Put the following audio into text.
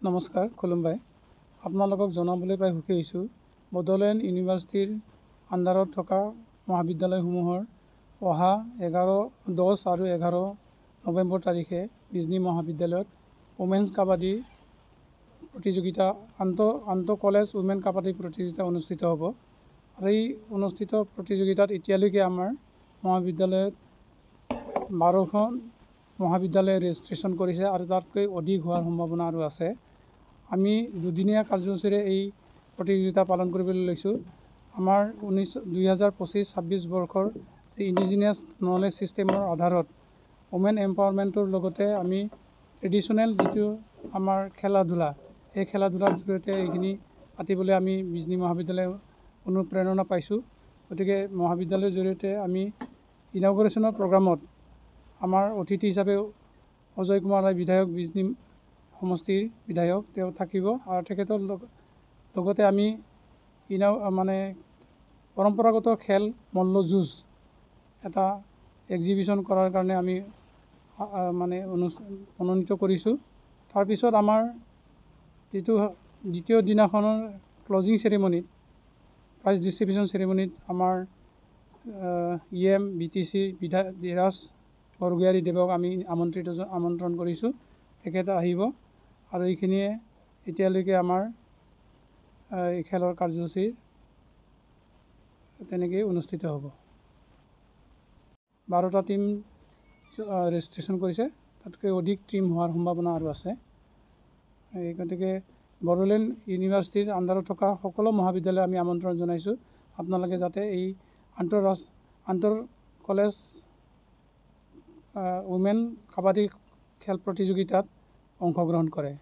নমস্কাৰ খুলুমবাই আপোনালোকক জনাবলৈ পাই সুখী হৈছোঁ বড়োলেণ্ড ইউনিভাৰ্চিটিৰ আণ্ডাৰত থকা মহাবিদ্যালয়সমূহৰ অহা 10 আৰু 11 নৱেম্বৰ তাৰিখে বিজনী মহাবিদ্যালয়ত ওমেন্স কাবাডী প্ৰতিযোগিতা আন্তঃ কলেজ ওমেন কাবাডী প্ৰতিযোগিতা অনুষ্ঠিত হ'ব আৰু এই অনুষ্ঠিত প্ৰতিযোগিতাত এতিয়ালৈকে আমাৰ মহাবিদ্যালয়ত 12খন মহাবিদ্যালয়ে ৰেজিষ্ট্ৰেশ্যন কৰিছে আৰু তাতকৈ অধিক হোৱাৰ সম্ভাৱনা আৰু আছে। আমি দুদিনীয়া কাৰ্যসূচীৰে এই প্ৰতিযোগিতা পালন কৰিবলৈ লৈছোঁ। আমাৰ 2025-26 বৰ্ষৰ ইণ্ডিজিনিয়াছ নলেজ ছিষ্টেমৰ আধাৰত ওমেন এম্পাৱাৰমেণ্টৰ লগতে আমি ট্ৰেডিশ্যনেল যিটো আমাৰ খেলা ধূলা এই খেলা ধূলাৰ জৰিয়তে এইখিনি পাতিবলৈ আমি বিজনী মহাবিদ্যালয়ে অনুপ্ৰেৰণা পাইছোঁ। গতিকে মহাবিদ্যালয়ৰ জৰিয়তে আমি ইনগ্ৰেশ্যনৰ প্ৰগ্ৰামত আমাৰ অতিথি হিচাপে অজয় কুমাৰ ৰায় বিধায়ক বিজনী সমষ্টিৰ বিধায়ক তেওঁ থাকিব আৰু তেখেতৰ লগতে আমি পৰম্পৰাগত খেল মল্লযুঁজ এটা এক্সিবিশ্যন কৰাৰ কাৰণে আমি মনোনীত কৰিছোঁ। তাৰপিছত আমাৰ যিটো দ্বিতীয় দিনাখনৰ ক্লজিং চেৰিমনিত প্ৰাইজ ডিষ্ট্ৰিবিউশ্যন চেৰিমনিত আমাৰ EM BTC বিৰাজ বৰগোহাঞি দেৱক আমি আমন্ত্ৰণ কৰিছোঁ। তেখেত আহিব আৰু এইখিনিয়ে এতিয়ালৈকে আমাৰ এই খেলৰ কাৰ্যসূচী তেনেকৈ অনুষ্ঠিত হ'ব। 12টা টিম ৰেজিষ্ট্ৰেশ্যন কৰিছে, তাতকৈ অধিক টিম হোৱাৰ সম্ভাৱনা আৰু আছে। গতিকে বড়োলেণ্ড ইউনিভাৰ্চিটিৰ আণ্ডাৰত থকা সকলো মহাবিদ্যালয় আমি আমন্ত্ৰণ জনাইছোঁ আপোনালোকে যাতে এই আন্তঃ কলেজ ওমেন কাবাডী খেল প্ৰতিযোগিতাত অংশগ্ৰহণ কৰে।